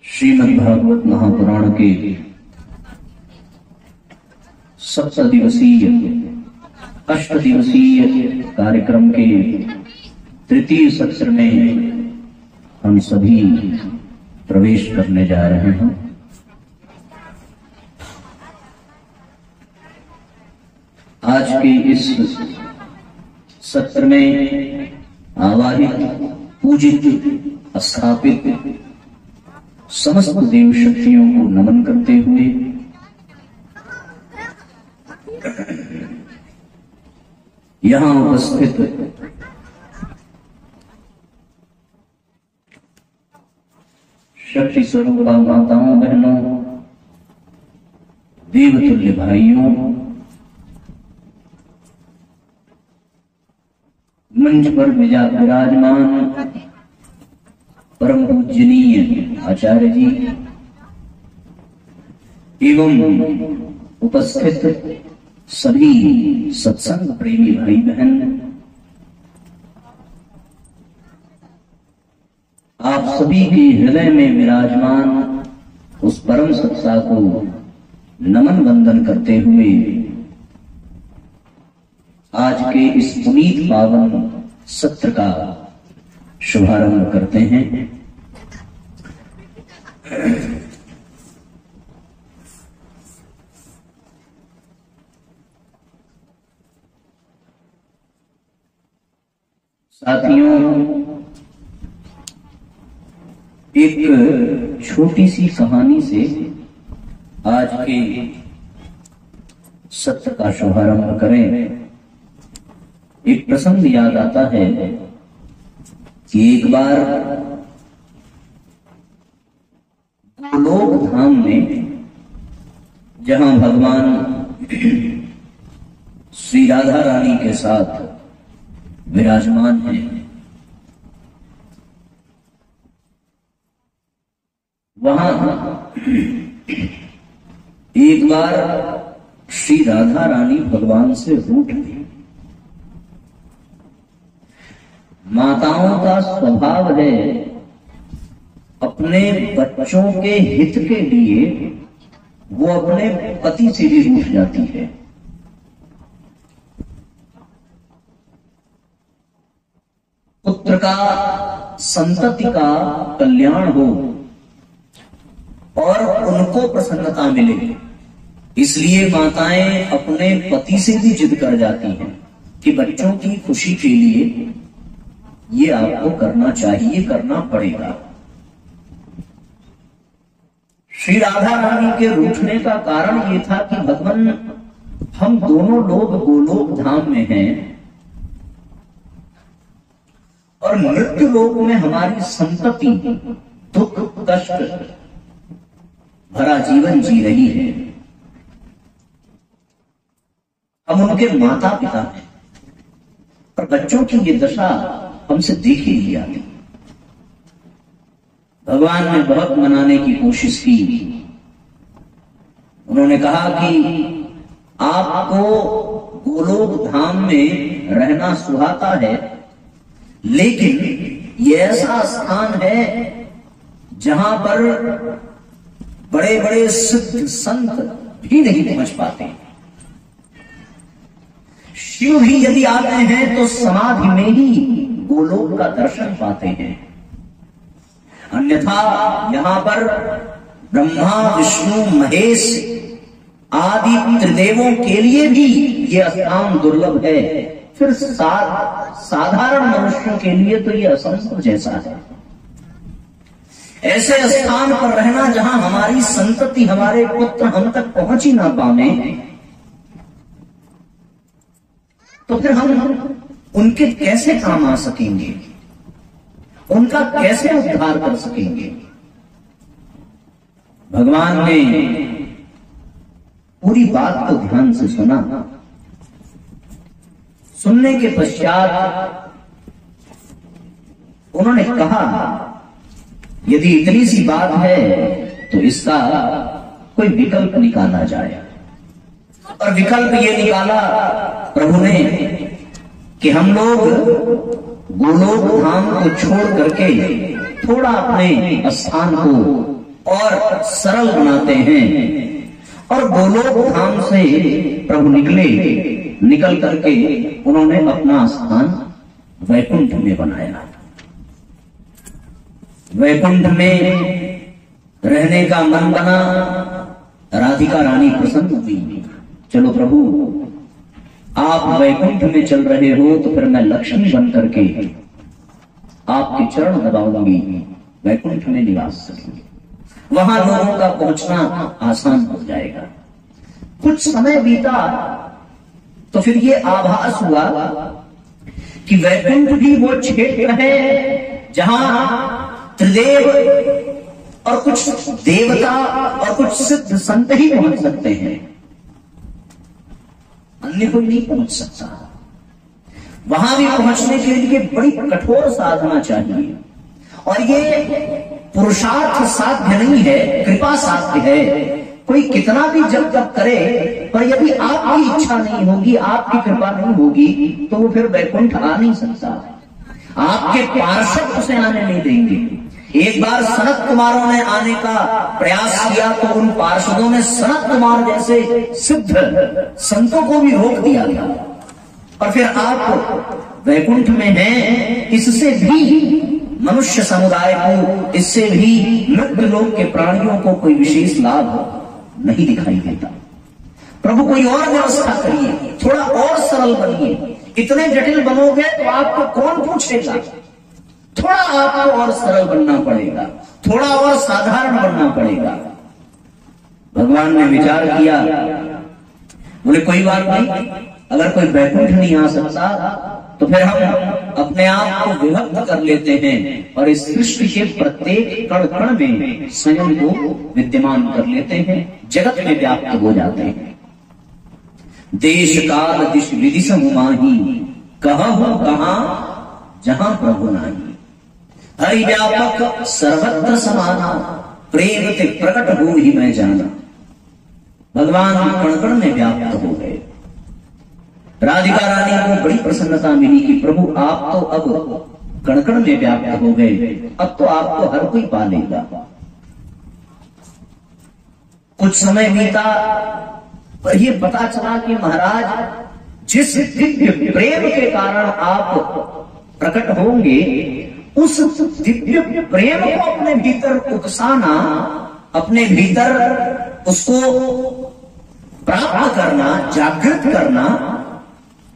श्रीमद्भागवत महापुराण के 7 दिवसीय 8 दिवसीय कार्यक्रम के तृतीय सत्र में हम सभी प्रवेश करने जा रहे हैं। आज के इस सत्र में आवाहित पूजित स्थापित समस्त देव शक्तियों को नमन करते हुए यहां उपस्थित शक्ति स्वरूपा माताओं बहनों, देवतुल्य भाइयों, मंच पर विराजमान परम पूजनीय आचार्य जी एवं उपस्थित सभी सत्संग प्रेमी भाई बहन, आप सभी के हृदय में विराजमान उस परम सत्ता को नमन वंदन करते हुए आज के इस पुनीत पावन सत्र का शुभारंभ करते हैं। साथियों, एक छोटी सी कहानी से आज के सत्र का शुभारंभ करें। एक प्रसंग याद आता है कि एक बार गोलोक धाम में, जहां भगवान श्री राधा रानी के साथ विराजमान हैं, वहां एक बार श्री राधा रानी भगवान से रूठ गई। माताओं का स्वभाव है अपने बच्चों के हित के लिए वो अपने पति से भी रूठ जाती है। पुत्र का, संतति का कल्याण हो और उनको प्रसन्नता मिले, इसलिए माताएं अपने पति से भी जिद कर जाती हैं कि बच्चों की खुशी के लिए ये आपको करना चाहिए, करना पड़ेगा। श्री राधा रानी के रूठने का कारण ये था कि भगवान, हम दोनों लोग गोलोक धाम में हैं और मृत्यु लोक में हमारी संतति दुख कष्ट भरा जीवन जी रही है। हम उनके माता पिता हैं पर बच्चों की ये दशा हमसे देखी नहीं आती। भगवान ने बहुत मनाने की कोशिश की। उन्होंने कहा कि आपको गोलोक धाम में रहना सुहाता है, लेकिन ये ऐसा स्थान है जहां पर बड़े बड़े सिद्ध संत भी नहीं पहुंच पाते। शिव भी यदि आते हैं तो समाधि में ही गोलोक का दर्शन पाते हैं, अन्यथा यहां पर ब्रह्मा विष्णु महेश आदि त्रिदेवों के लिए भी यह स्थान दुर्लभ है, फिर साधारण मनुष्यों के लिए तो यह असंभव जैसा है। ऐसे स्थान पर रहना जहां हमारी संतति, हमारे पुत्र हम तक पहुंच ही ना पावे, तो फिर हम उनके कैसे काम आ सकेंगे, उनका कैसे उद्धार कर सकेंगे। भगवान ने पूरी बात को ध्यान से सुना। सुनने के पश्चात उन्होंने कहा, यदि इतनी सी बात है तो इसका कोई विकल्प निकाला जाए। और विकल्प ये निकाला प्रभु ने कि हम लोग गोलोक धाम को छोड़ करके थोड़ा अपने स्थान को और सरल बनाते हैं। और गोलोक धाम से प्रभु निकल करके उन्होंने अपना स्थान वैकुंठ में बनाया। वैकुंठ में रहने का मन बना। राधिका रानी प्रसन्न हुई। चलो प्रभु, आप वैकुंठ में चल रहे हो तो फिर मैं लक्ष्मी बन करके आपके चरण दबाऊंगी, वैकुंठ में निवास करूंगी, वहां लोगों का पहुंचना आसान हो जाएगा। कुछ समय बीता तो फिर ये आभास हुआ कि वैकुंठ भी वो क्षेत्र है जहां त्रिदेव और कुछ देवता और कुछ सिद्ध संत ही पहुंच सकते हैं, अन्य कोई नहीं पहुंच सकता। वहां भी पहुंचने के लिए बड़ी कठोर साधना चाहिए और ये पुरुषार्थ साध्य नहीं है, कृपा साध्य है। कोई कितना भी जब तक करे, पर यदि आपकी इच्छा नहीं होगी, आपकी कृपा नहीं होगी, तो वो फिर वैकुंठ आ नहीं सकता। आपके पार्षद उसे आने नहीं देंगे। एक बार सनत कुमारों ने आने का प्रयास किया तो उन पार्षदों ने सनत कुमार जैसे सिद्ध संतों को भी रोक दिया गया। और फिर आप वैकुंठ में हैं, इससे भी मनुष्य समुदाय को, इससे भी मृत्यु लोक के प्राणियों को कोई विशेष लाभ नहीं दिखाई देता। प्रभु कोई और व्यवस्था करिए, थोड़ा और सरल बनिए। इतने जटिल बनोगे तो आपको कौन पूछेगा? थोड़ा आपको और सरल बनना पड़ेगा, थोड़ा और साधारण बनना पड़ेगा। भगवान ने विचार किया, बोले कोई बात नहीं, अगर कोई वैकुंठ नहीं आ सकता तो फिर हम अपने आप को विभक्त कर लेते हैं और इस सृष्टि के प्रत्येक कण कण में स्वयं को विद्यमान कर लेते हैं, जगत में व्याप्त हो जाते हैं। देश काल दिश विदिश मुमाही, कहूं कहां जहां प्रभु नाही। हरि व्यापक सर्वत्र समाना, प्रेम ते प्रकट हो ही मैं जाना। भगवान कण कण में व्याप्त हो गए। राधिका रानी को बड़ी प्रसन्नता मिली कि प्रभु आप तो अब कण कण में व्याप्त हो गए, अब तो आपको हर कोई पा लेगा। कुछ समय बीता पर यह पता चला कि महाराज जिस दिव्य प्रेम के कारण आप प्रकट होंगे, उस दिव्य प्रेम को अपने भीतर उकसाना, अपने भीतर उसको प्राप्त करना, जागृत करना,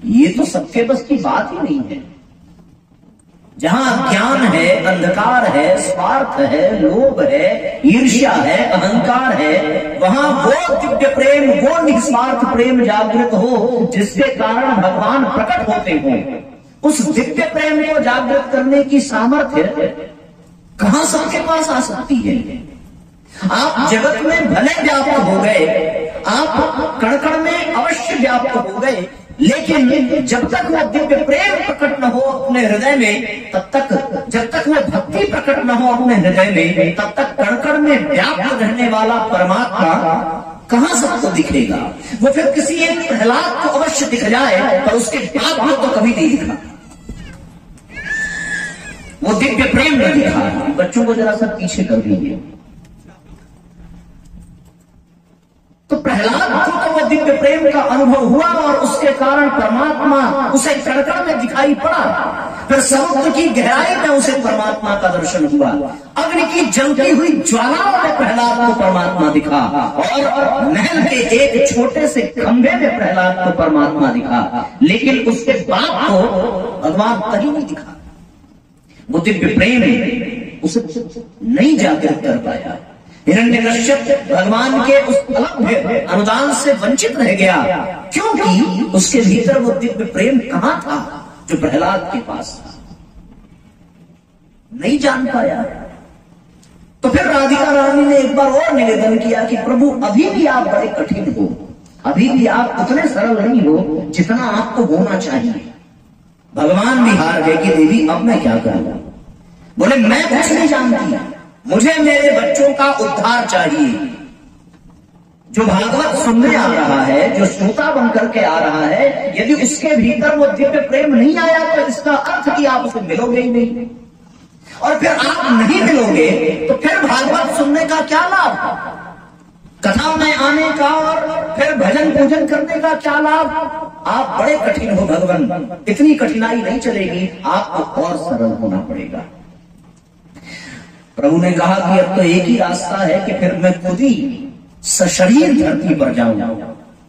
ये तो सबके बस की बात ही नहीं है। जहां ज्ञान है, अंधकार है, स्वार्थ है, लोभ है, ईर्ष्या है, अहंकार है, वहां वो दिव्य प्रेम, वो निस्वार्थ प्रेम जागृत हो जिसके कारण भगवान प्रकट होते हो। उस दिव्य प्रेम को जागृत करने की सामर्थ्य कहां सबके पास आ सकती है? आप जगत में भले व्याप्त हो गए, आप कण कण में अवश्य व्याप्त हो गए, लेकिन जब तक वो दिव्य प्रेम प्रकट न हो अपने हृदय में, तब तक, जब तक वो भक्ति प्रकट न हो अपने हृदय में, तब तक कण कण में व्याप्त रहने वाला परमात्मा कहां सबको दिखेगा? वो फिर किसी एक प्रहलाद को अवश्य दिख जाए, पर उसके बाद वो तो कभी नहीं दिखा। वो दिव्य प्रेम न दिखा। बच्चों को जरा सा पीछे कर दीजिए। तो प्रहलाद को तो वो दिव्य प्रेम का अनुभव हुआ और उसके कारण परमात्मा उसे कण कण में दिखाई पड़ा। फिर समुद्र की गहराई में उसे परमात्मा का दर्शन हुआ। अग्नि की जलती हुई ज्वालाओं में प्रहलाद को परमात्मा दिखा और महल के एक छोटे से खंभे में प्रहलाद को परमात्मा दिखा, लेकिन उसके बाद को भगवान कहीं नहीं दिखा। वो दिव्य प्रेम उसे नहीं जागृत कर पाया। हिरण्यकश्यप भगवान के उस अलभ्य अनुदान से वंचित रह गया, क्योंकि उसके भीतर वो दिव्य प्रेम कहां था जो प्रहलाद के पास था, नहीं जान पाया। तो फिर राधिका रानी ने एक बार और निवेदन किया कि प्रभु अभी भी आप बड़े कठिन हो, अभी भी आप उतने सरल नहीं हो जितना आपको होना चाहिए। भगवान भी हार गए कि देवी अब मैं क्या करूं। बोले मैं कुछ नहीं जानती, मुझे मेरे बच्चों का उद्धार चाहिए। जो भागवत सुनने आ रहा है, जो श्रोता बनकर के आ रहा है, यदि उसके भीतर वो दिव्य प्रेम नहीं आया तो इसका अर्थ कि आप उसे मिलोगे ही नहीं। और फिर आप नहीं मिलोगे तो फिर भागवत सुनने का क्या लाभ, कथा में आने का और फिर भजन पूजन करने का क्या लाभ। आप बड़े कठिन हो भगवान, इतनी कठिनाई नहीं चलेगी, आपको और सरल होना पड़ेगा। प्रभु ने कहा कि अब तो एक ही रास्ता है कि फिर मैं खुद ही सशरीर धरती पर जाऊं।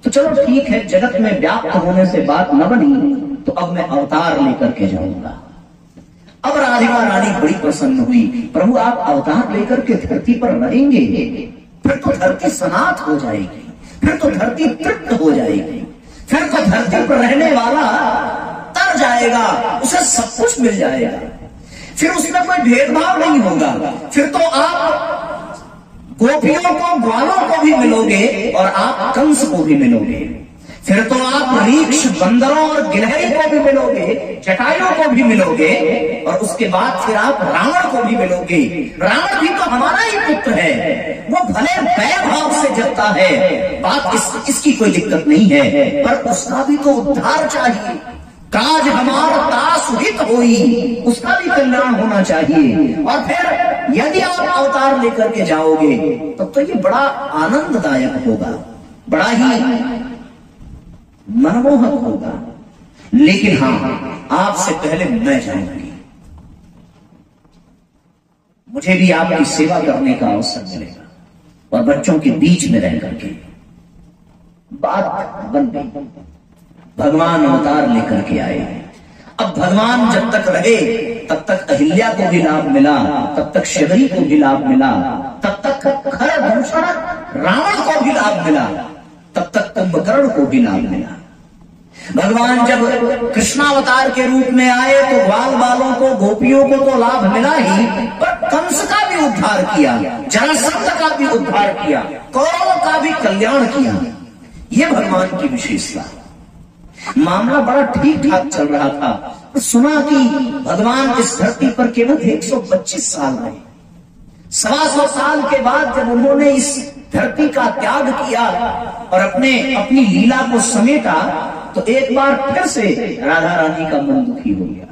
तो चलो ठीक है, जगत में व्याप्त होने से बात न बनी तो अब मैं अवतार लेकर के जाऊंगा। अब राधिका रानी बड़ी प्रसन्न हुई, प्रभु आप अवतार लेकर के धरती पर रहेंगे, फिर तो धरती सनात हो जाएगी, फिर तो धरती तृप्त हो जाएगी, फिर तो धरती पर रहने वाला तर जाएगा, उसे सब कुछ मिल जाएगा, फिर उसमें कोई भेदभाव नहीं होगा, फिर तो आप गोपियों को ग्वालों को भी मिलोगे और आप कंस को भी मिलोगे, फिर तो आप रीक्ष बंदरों और गिलहरी को भी मिलोगे, जटायुओं को भी मिलोगे, और उसके बाद फिर आप रावण को भी मिलोगे। रावण भी तो हमारा ही पुत्र है, वो भले वैभाव से जगता है, बात इसकी कोई दिक्कत नहीं है, पर उसका भी तो उद्धार चाहिए। काज हमारा तासुहित होई, उसका भी कल्याण होना चाहिए। और फिर यदि आप अवतार लेकर के जाओगे तब तो ये बड़ा आनंददायक होगा, बड़ा ही मनमोहक होगा। लेकिन हाँ, आपसे पहले मैं जाऊंगी, मुझे भी आपकी सेवा करने का अवसर मिलेगा और बच्चों के बीच में रह करके बात बन गई। भगवान अवतार लेकर के आए। अब भगवान जब तक रहे तब तक अहिल्या को भी लाभ मिला, तब तक शबरी को भी लाभ मिला, तब तक खरदूषण रावण को भी लाभ मिला, तब तक कुंभकर्ण को भी लाभ मिला। भगवान जब कृष्णावतार के रूप में आए तो ग्वाल बालों को, गोपियों को तो लाभ मिला ही, पर कंस का भी उद्धार किया, जरासंध का भी उद्धार किया, कौरवों का भी कल्याण किया। यह भगवान की विशेषता। मामला बड़ा ठीक ठाक चल रहा था, तो सुना कि भगवान इस धरती पर केवल 125 साल रहे। 125 साल के बाद जब उन्होंने इस धरती का त्याग किया और अपनी लीला को समेटा, तो एक बार फिर से राधा रानी का मन दुखी हो गया।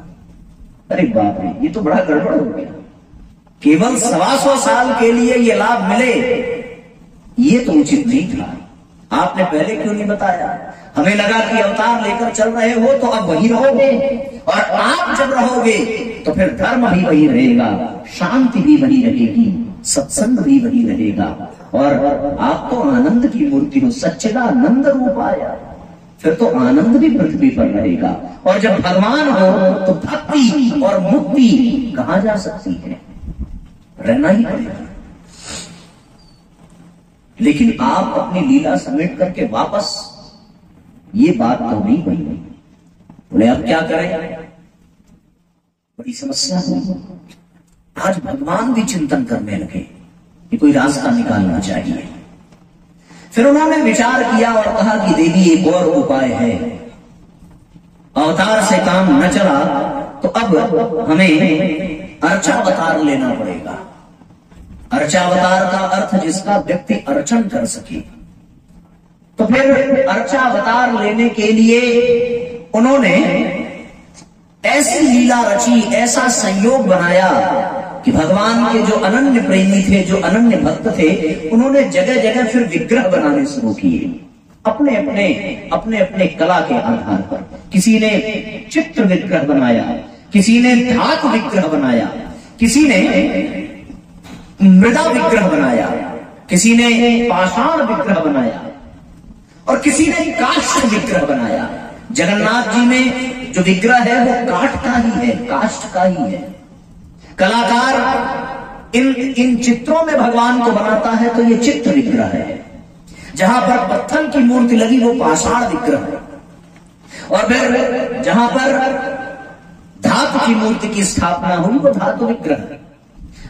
अरे बाप रे, ये तो बड़ा गड़बड़ हो गया, केवल 125 साल के लिए ये लाभ मिले, ये तो उचित नहीं था। आपने पहले क्यों नहीं बताया? हमें लगा कि अवतार लेकर चल रहे हो तो अब वही रहोगे, और आप जब रहोगे तो फिर धर्म भी वही रहेगा, शांति भी वही रहेगी, सत्संग भी वही रहेगा, और आप तो आनंद की मूर्ति हो, सच्चिदानंद रूप आया, फिर तो आनंद भी पृथ्वी पर रहेगा। और जब भगवान हो तो भक्ति और मुक्ति कहां जा सकती है, रहना ही पड़ेगा। लेकिन आप अपनी लीला समेट करके वापस, ये बात तो नहीं बनी। बोले अब क्या करें, बड़ी समस्या हुई। आज भगवान भी चिंतन करने लगे कि कोई रास्ता निकालना चाहिए। फिर उन्होंने विचार किया और कहा कि देवी एक और उपाय है, अवतार से काम न चला तो अब हमें अर्चावतार लेना पड़ेगा। अर्चावतार का अर्थ जिसका व्यक्ति अर्चन कर सके। तो फिर अर्चावतार लेने के लिए उन्होंने ऐसी लीला रची, ऐसा संयोग बनाया कि भगवान के जो अनन्य प्रेमी थे, जो अनन्य भक्त थे, उन्होंने जगह जगह फिर विग्रह बनाने शुरू किए अपने अपने कला के आधार पर। किसी ने चित्र विग्रह बनाया, किसी ने धातु विग्रह बनाया, किसी ने मृदा विग्रह बनाया, किसी ने पाषाण विग्रह बनाया और किसी ने काष्ठ विग्रह बनाया। जगन्नाथ जी में जो विग्रह है वो काठ का ही है, काष्ठ का ही है। कलाकार इन चित्रों में भगवान को बनाता है तो ये चित्र विग्रह है। जहां पर पत्थर की मूर्ति लगी वो पाषाण विग्रह है, और फिर जहां पर धातु की मूर्ति की स्थापना हुई वो धातु विग्रह है।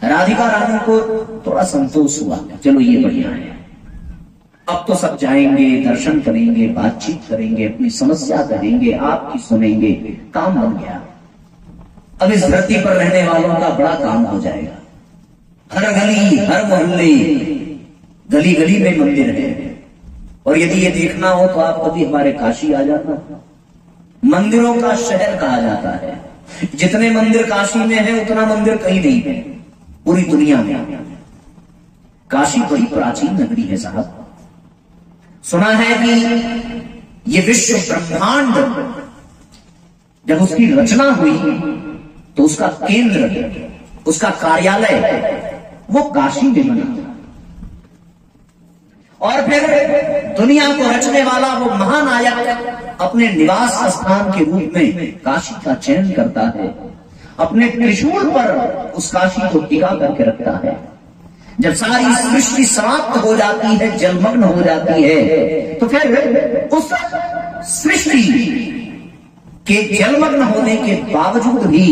राधिका रानी को थोड़ा संतोष हुआ, चलो ये बढ़िया है, अब तो सब जाएंगे, दर्शन करेंगे, बातचीत करेंगे, अपनी समस्या करेंगे, आपकी सुनेंगे, काम बन गया। अब इस धरती पर रहने वालों का बड़ा काम हो जाएगा। हर गली, हर मोहल्ले, गली गली में मंदिर है। और यदि ये देखना हो तो आप कभी हमारे काशी आ जाना, मंदिरों का शहर कहा जाता है। जितने मंदिर काशी में है उतना मंदिर कहीं नहीं है पूरी दुनिया में। काशी बड़ी प्राचीन नगरी है साहब। सुना है कि ये विश्व ब्रह्मांड जब उसकी रचना हुई तो उसका केंद्र, उसका कार्यालय वो काशी में बना। और फिर दुनिया को रचने वाला वो महानायक अपने निवास स्थान के रूप में काशी का चयन करता है, अपने त्रिशूल पर उस काशी को टिका करके रखता है। जब सारी सृष्टि समाप्त हो जाती है, जलमग्न हो जाती है, तो फिर उस सृष्टि के जलमग्न होने के बावजूद भी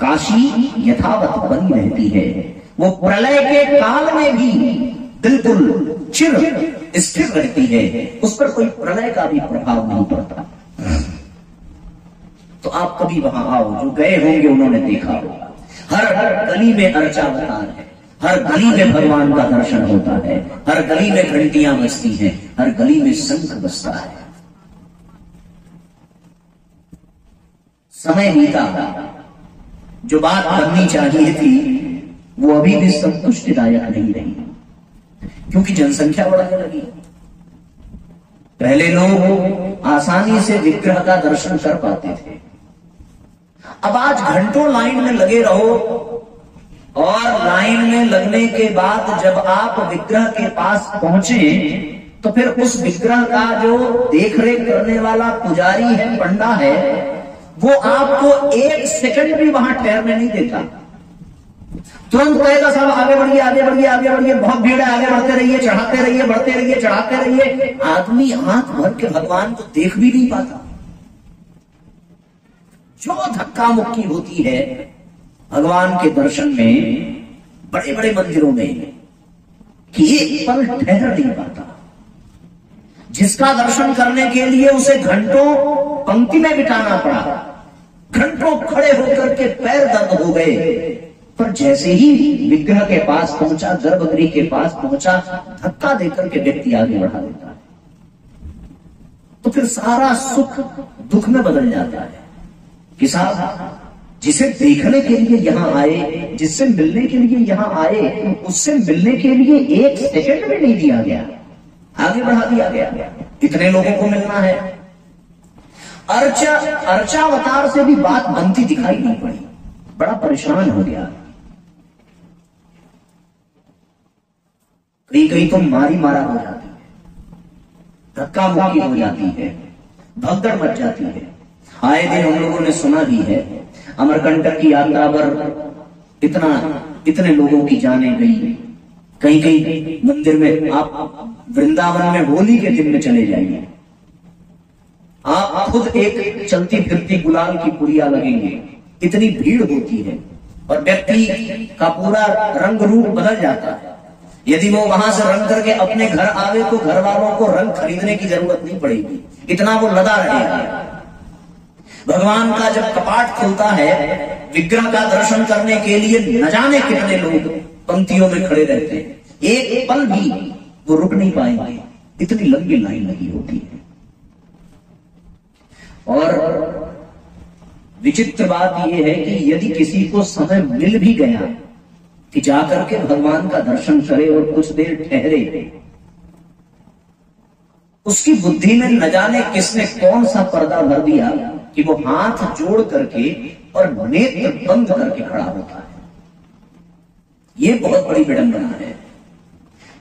काशी यथावत बनी रहती है। वो प्रलय के काल में भी बिल्कुल चिर स्थिर रहती है, उस पर कोई प्रलय का भी प्रभाव नहीं पड़ता। तो आप कभी वहां आओ, जो गए होंगे उन्होंने देखा होगा, हर गली में अर्चावतार है, हर गली में भगवान का दर्शन होता है, हर गली में घंटियां बजती हैं, हर गली में शंख बजता है। समय बीता, जो बात करनी चाहिए थी वो अभी भी संतुष्टिदायक नहीं रही, क्योंकि जनसंख्या बढ़ने लगी। पहले लोग आसानी से विग्रह का दर्शन कर पाते थे, अब आज घंटों लाइन में लगे रहो, और लाइन में लगने के बाद जब आप विग्रह के पास पहुंचे तो फिर उस विग्रह का जो देखरेख करने वाला पुजारी है, पंडा है, वो आपको एक सेकंड भी वहां ठहरने नहीं देता। तुरंत कहेगा साहब आगे बढ़िए, आगे बढ़िए, आगे बढ़िए, बहुत भीड़ है, आगे बढ़ते रहिए, चढ़ाते रहिए, बढ़ते रहिए, चढ़ाते रहिए। आदमी हाथ भर के भगवान को देख भी नहीं पाता। जो धक्का मुक्की होती है भगवान के दर्शन में बड़े बड़े मंदिरों में कि एक पल ठहर नहीं पाता। जिसका दर्शन करने के लिए उसे घंटों पंक्ति में बिताना पड़ा, घंटों खड़े होकर के पैर दर्द हो गए, पर जैसे ही विग्रह के पास पहुंचा, गर्भगृह के पास पहुंचा, धक्का देकर के व्यक्ति आगे बढ़ा देता है। तो फिर सारा सुख दुख में बदल जाता है कि साहब जिसे देखने के लिए यहां आए, जिससे मिलने के लिए यहां आए, उससे मिलने के लिए एक सेकंड भी नहीं दिया गया, आगे बढ़ा दिया गया। इतने लोगों को मिलना है। अर्चावतार से भी बात बनती दिखाई नहीं पड़ी, बड़ा परेशान हो गया। कहीं कहीं तो मारी मारा हो जाती है, धक्का मुक्की हो जाती है, भगदड़ मच जाती है। आए दिन हम लोगों ने सुना भी है, अमरकंटक की यात्रा पर इतने लोगों की जाने गई। कहीं कहीं मंदिर में, आप वृंदावन में होली के दिन में चले जाइए, आप खुद एक चलती फिरती गुलाल की पुड़िया लगेंगे, इतनी भीड़ होती है और व्यक्ति का पूरा रंग रूप बदल जाता है। यदि वो वहां से रंग करके अपने घर आवे तो घर वालों को रंग खरीदने की जरूरत नहीं पड़ेगी, इतना वो लदा रहेगा। भगवान का जब कपाट खुलता है विग्रह का दर्शन करने के लिए, न जाने कितने लोग पंक्तियों में खड़े रहते हैं, एक पल भी वो रुक नहीं पाएंगे, इतनी लंबी लाइन लगी होती है। और विचित्र बात यह है कि यदि किसी को समय मिल भी गया कि जाकर के भगवान का दर्शन करे और कुछ देर ठहरे, उसकी बुद्धि में न जाने किसने कौन सा पर्दा भर दिया कि वो हाथ जोड़ करके और नेत्र बंद करके खड़ा होता है। ये बहुत बड़ी विडंबना है।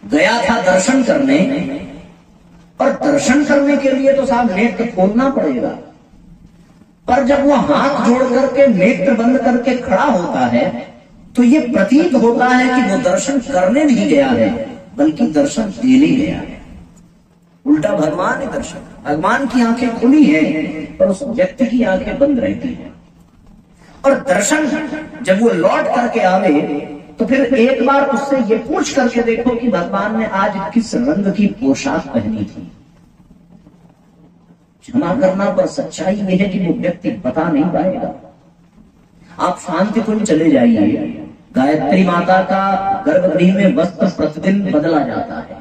गया था दर्शन करने, और दर्शन करने के लिए तो साहब नेत्र खोलना पड़ेगा, पर जब वो हाथ जोड़ करके नेत्र बंद करके खड़ा होता है तो ये प्रतीत होता है कि वो दर्शन करने नहीं गया है, बल्कि दर्शन देने गया है। उल्टा भगवान ही दर्शन, भगवान की आंखें खुली हैं पर उस व्यक्ति की आंखें बंद रहती हैं। और दर्शन जब वो लौट करके आवे तो फिर एक बार उससे ये पूछ करके देखो कि भगवान ने आज किस रंग की पोशाक पहनी थी। क्षमा करना, पर सच्चाई यह है कि वो व्यक्ति बता नहीं पाएगा। आप शांति कुंज चले जाइए, गायत्री माता का गर्भगृह में वस्त्र प्रतिदिन बदला जाता है,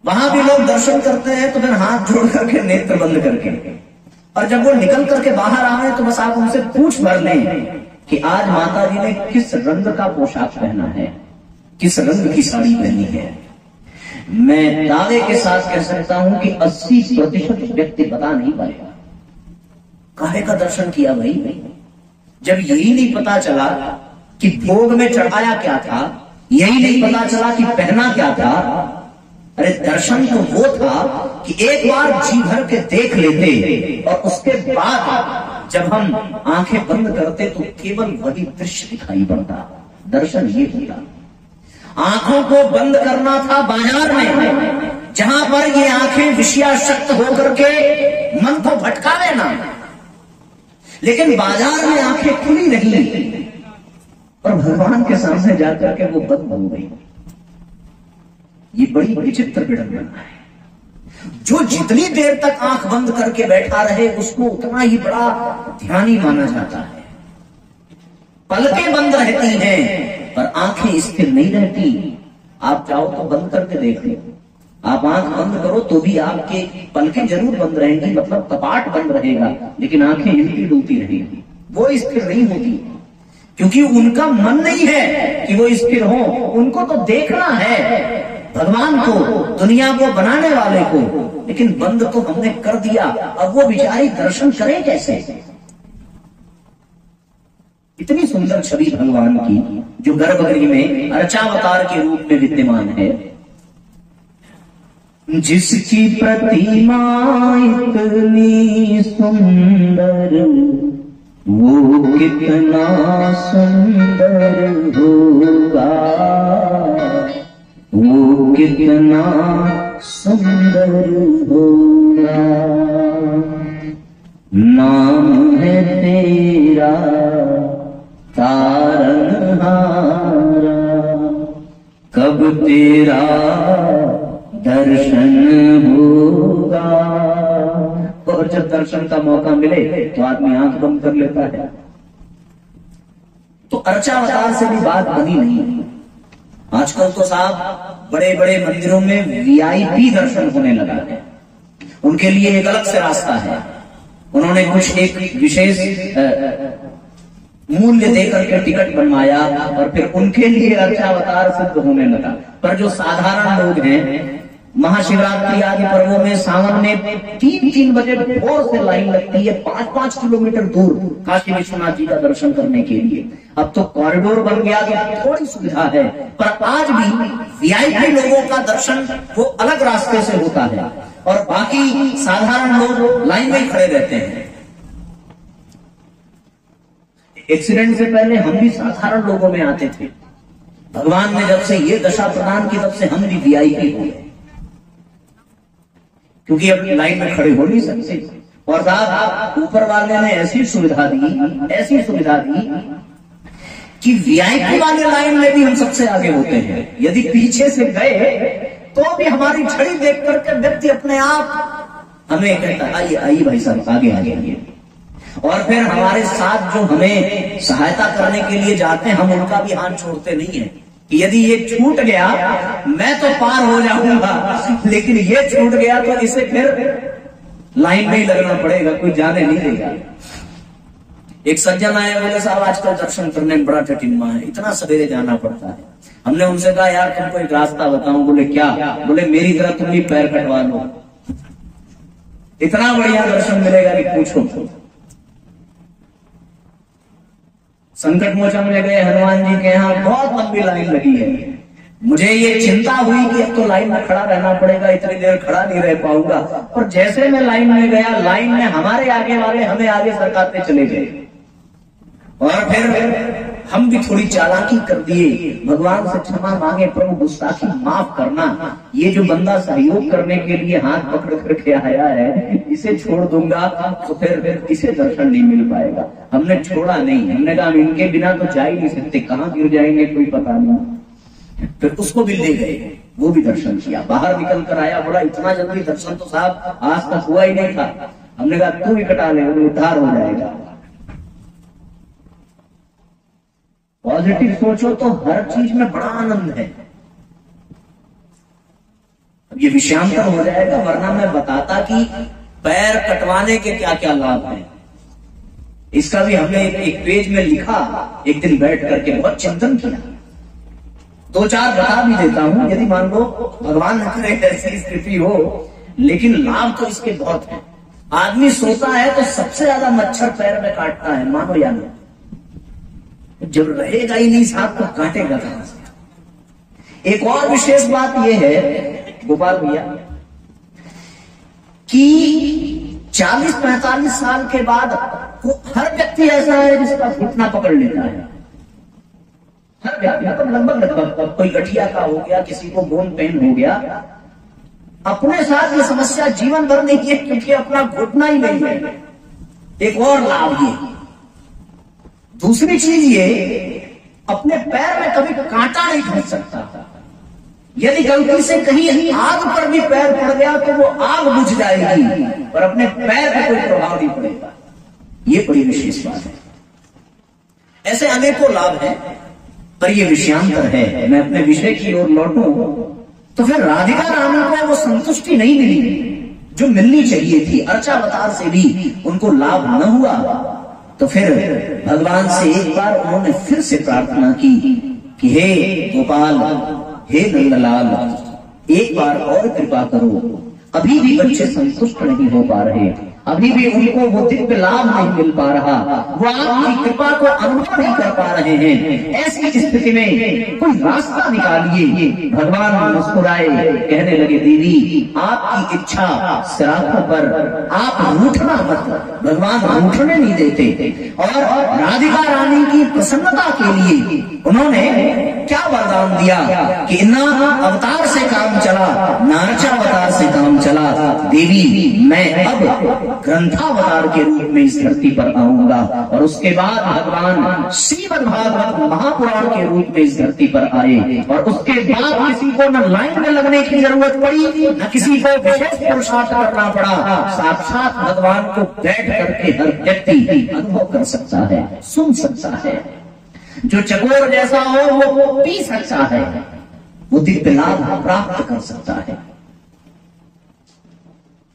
वहां भी लोग दर्शन करते हैं तो फिर हाथ जोड़ करके नेत्र बंद करके, और जब वो निकल करके बाहर आए तो बस आप उनसे पूछ भर लें कि आज माता जी ने किस रंग का पोशाक पहना है, किस रंग की साड़ी पहनी है। मैं दावे के साथ कह सकता हूं कि 80% व्यक्ति बता नहीं पाएगा काहे का दर्शन किया भाई। जब यही नहीं पता चला कि भोग में चढ़ाया क्या था, यही नहीं पता चला कि पहना क्या था। अरे दर्शन तो वो था कि एक बार जी भर के देख लेते और उसके बाद जब हम आंखें बंद करते तो केवल वही दृश्य दिखाई पड़ता। दर्शन ये होता। आंखों को बंद करना था बाजार में, जहां पर ये आंखें विषयाशक्त होकर के मन को भटकावे ना, लेकिन बाजार में आंखें खुली नहीं और भगवान के सामने जाकर के वो बंद हो गई। ये बड़ी विचित्र विडंबना है। जो जितनी देर तक आंख बंद करके बैठा रहे उसको उतना ही बड़ा ध्यानी माना जाता है। पलकें बंद रहती हैं पर आंखें स्थिर नहीं रहती। आप चाहो तो बंद करके देख लो, आप आंख बंद करो तो भी आपके पलकें जरूर बंद रहेंगी, मतलब कपाट बंद रहेगा, लेकिन आंखें हिलती डुलती रहेंगी, वो स्थिर नहीं होती, क्योंकि उनका मन नहीं है कि वो स्थिर हो। उनको तो देखना है भगवान को, दुनिया को बनाने वाले को, लेकिन बंद तो हमने कर दिया। अब वो बेचारी दर्शन करे कैसे। इतनी सुंदर छवि भगवान की जो गर्भगृह में अर्चावतार के रूप में विद्यमान है, जिसकी प्रतिमा इतनी सुंदर, वो कितना सुंदर होगा, वो कितना सुंदर होगा। नाम है तेरा तारनहारा, कब तेरा दर्शन होगा। और जब दर्शन का मौका मिले तो आदमी आंख बंद कर लेता है। तो अर्चावतार से भी बात बनी नहीं। आजकल तो साहब बड़े बड़े मंदिरों में वीआईपी दर्शन होने लगा है। उनके लिए एक अलग से रास्ता है। उन्होंने कुछ एक विशेष मूल्य देकर के टिकट बनवाया और फिर उनके लिए अर्चावतार सिद्ध होने लगा। पर जो साधारण लोग हैं, महाशिवरात्रि आदि पर्वों में सावन में 3-3 बजे भोर से लाइन लगती है 5-5 किलोमीटर दूर काशी विश्वनाथ जी का दर्शन करने के लिए। अब तो कॉरिडोर बन गया तो थोड़ी सुविधा है, पर आज भी वीआईपी लोगों का दर्शन वो अलग रास्ते से होता है और बाकी साधारण लोग लाइन में खड़े रहते हैं। एक्सीडेंट से पहले हम भी साधारण लोगों में आते थे। भगवान ने जब से ये दशा प्रदान की तब से हम भी वीआईपी हो गए, क्योंकि अब लाइन में खड़े हो नहीं सकते। और साहब ऊपर वाले ने ऐसी सुविधा दी कि वीआईपी वाले लाइन में भी हम सबसे आगे होते हैं। यदि पीछे से गए तो भी हमारी छड़ी देख करके व्यक्ति अपने आप हमें कहता है आइए आइए भाई साहब आगे आगे। और फिर हमारे साथ जो हमें सहायता करने के लिए जाते हैं, हम उनका भी हाथ छोड़ते नहीं है कि यदि ये छूट गया मैं तो पार हो जाऊंगा, लेकिन ये छूट गया तो इसे फिर लाइन में ही लगना पड़ेगा, कोई जाने नहीं देगा। एक सज्जन आए, बोले साहब आजकल दर्शन करने में बड़ा कठिन है, इतना सवेरे जाना पड़ता है। हमने उनसे कहा यार तुमको एक रास्ता बताऊं। बोले क्या? बोले मेरी तरह तुम भी पैर कटवा लो, इतना बढ़िया दर्शन मिलेगा कि पूछो। संकट मोचन में गए हनुमान जी के यहाँ, बहुत लंबी लाइन लगी है। मुझे ये चिंता हुई कि अब तो लाइन में खड़ा रहना पड़ेगा, इतनी देर खड़ा नहीं रह पाऊंगा। और जैसे मैं लाइन में गया, लाइन में हमारे आगे वाले हमें आगे सरकाते चले गए और फिर हम भी थोड़ी चालाकी कर दिए। भगवान से क्षमा मांगे, प्रभु गुस्ताखी माफ करना, ये जो बंदा सहयोग करने के लिए हाथ पकड़ करके आया है इसे छोड़ दूंगा तो फिर इसे दर्शन नहीं मिल पाएगा। हमने छोड़ा नहीं, हमने कहा इनके बिना तो जा ही नहीं सकते, कहाँ गिर जाएंगे कोई पता नहीं। फिर उसको भी ले गए, वो भी दर्शन किया, बाहर निकल कर आया। बड़ा इतना जल्दी दर्शन तो साहब आज तक हुआ ही नहीं था। हमने कहा तू भी कटा ले, उद्धार हो जाएगा। पॉजिटिव सोचो तो हर चीज में बड़ा आनंद है। अब ये विषयांतर हो जाएगा, वरना मैं बताता कि पैर कटवाने के क्या क्या लाभ हैं, इसका भी हमने एक पेज में लिखा, एक दिन बैठ करके बहुत चिंतन किया। 2-4 बता भी देता हूं, यदि मान लो भगवान न करे ऐसी स्थिति हो, लेकिन लाभ तो इसके बहुत है। आदमी सोता है तो सबसे ज्यादा मच्छर पैर में काटता है, मानो या नहीं। जब रहेगा ही नहीं साथ तो काटेगा कहां से। एक और विशेष बात यह है गोपाल भैया कि 40-45 साल के बाद हर व्यक्ति ऐसा है जिसका घुटना पकड़ लेता है। हर व्यक्ति मतलब लगभग कोई गठिया का हो गया, किसी को बोन पेन हो गया। अपने साथ ये समस्या जीवन भर नहीं है, क्योंकि अपना घुटना ही नहीं है। एक और लाभ ये, दूसरी चीज ये, अपने पैर में कभी कांटा नहीं फंस सकता। यदि गलती से कहीं आग पर भी पैर पड़ गया तो वो आग बुझ जाएगी, पर अपने पैर पर कोई प्रभाव नहीं पड़ेगा। ये बड़ी विशेष बात है। ऐसे अनेकों लाभ हैं, पर ये विषयांतर है। मैं अपने विषय की ओर लौटूं तो फिर राधिका रानी को वो संतुष्टि नहीं मिली जो मिलनी चाहिए थी। अर्चावतार से भी उनको लाभ न हुआ, तो फिर भगवान से एक बार उन्होंने फिर से प्रार्थना की कि हे गोपाल, हे नंदलाल, एक बार और कृपा करो। अभी भी बच्चे संतुष्ट नहीं हो पा रहे, अभी भी उनको वो दिव्य लाभ नहीं मिल पा रहा, वो आपकी कृपा को अनुभव नहीं कर पा रहे हैं। ऐसी स्थिति में कोई रास्ता निकालिए। भगवान मुस्कुराए, कहने लगे देवी आपकी इच्छा सिराखों पर, आप रूठना मत। भगवान रूठने नहीं देते। और राधिका रानी की प्रसन्नता के लिए उन्होंने क्या वरदान दिया कि ना अवतार से काम चला, नारचावतार से काम चला। देवी मैं अब ग्रंथावतार के रूप में इस धरती पर आऊंगा, और उसके बाद भगवान श्रीमद्भागवत महापुराण के रूप में इस धरती पर आए। और उसके बाद किसी को न लाइन में लगने की जरूरत पड़ी, न किसी को विशेष पुरुषार्थ करना पड़ा। साक्षात भगवान को बैठ करके हर व्यक्ति अनुभव कर सकता है, सुन सकता है। जो चकोर जैसा हो वो पी सकता है, वो दिव्य लाभ प्राप्त कर सकता है।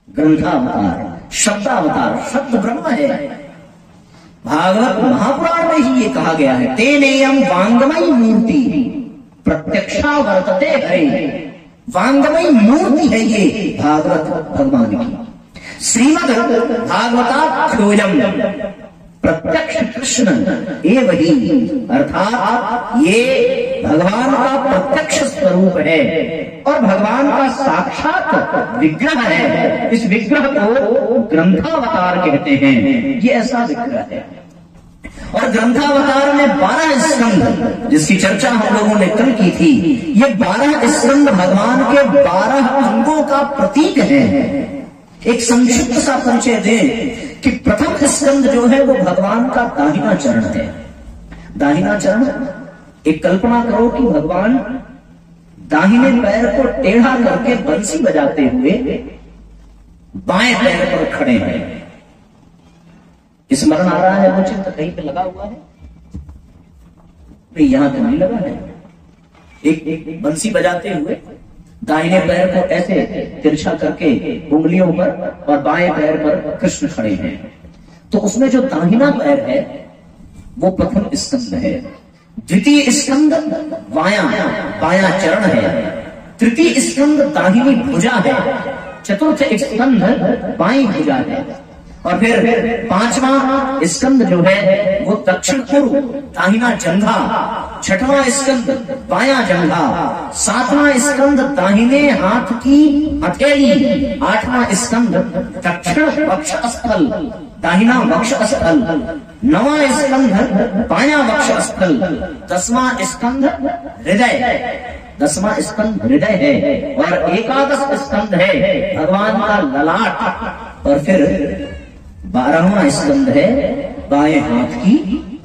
ग्रंथावतार, शब्दावतार, शब्द ब्रह्म है। भागवत महापुराण में ही ये कहा गया है, तेनेयम वांगमयी मूर्ति प्रत्यक्षा वर्तते है। वांगमयी मूर्ति है ये भागवत भगवान की। श्रीमद् भागवताख्योयम प्रत्यक्ष कृष्ण एव ही, अर्थात ये भगवान का प्रत्यक्ष स्वरूप है और भगवान का साक्षात विग्रह है। इस विग्रह को ग्रंथावतार कहते हैं। ये ऐसा विग्रह है। और ग्रंथावतार में 12 स्कंद, जिसकी चर्चा हम लोगों ने कल की थी, ये 12 स्कंद भगवान के 12 अंगों का प्रतीक है। एक संक्षिप्त सा परिचय दें कि प्रथम स्कंद जो है वो भगवान का दाहिना चरण है। दाहिना चरण, एक कल्पना करो कि भगवान दाहिने पैर को टेढ़ा करके बंसी बजाते हुए बाएं पैर पर खड़े हैं। स्मरण आ रहा है वो चित्र कहीं पे लगा हुआ है? नहीं, यहां तो नहीं लगा है। एक बंसी बजाते हुए दाहिने पैर को ऐसे तिरछा करके उंगलियों पर और बाएं पैर पर कृष्ण खड़े हैं। तो उसमें जो दाहिना पैर है वो प्रथम स्कंद है। द्वितीय स्कंद बायां चरण है। तृतीय स्कंद दाहिनी भुजा है। चतुर्थ स्कंद बाईं भुजा है। और फिर 5वां स्कंद जो है वो दक्षिण पूर्व दाहिना जंघा। 6वां स्कंद बायां जंघा। 7वां स्कंद दाहिने हाथ की हथेली। 8वां स्कंद दक्षिण वक्ष स्थल, दाहिना वक्ष स्थल। 9वां स्कंद बायां वक्ष स्थल। 10वां स्कंद हृदय। 10वां स्कंद हृदय है। और 11वां स्कंद है भगवान का ललाट। और फिर 12वां स्कंद है बाएं हाथ की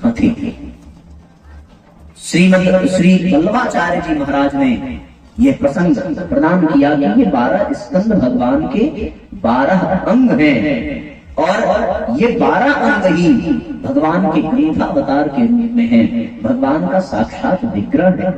हथेली। श्री वल्लभाचार्य जी महाराज ने यह प्रसंग प्रदान किया कि ये 12 स्कंद भगवान के 12 अंग हैं। और ये 12 अंग ही भगवान के ग्रंथावतार के रूप में हैं। भगवान का साक्षात विग्रह है।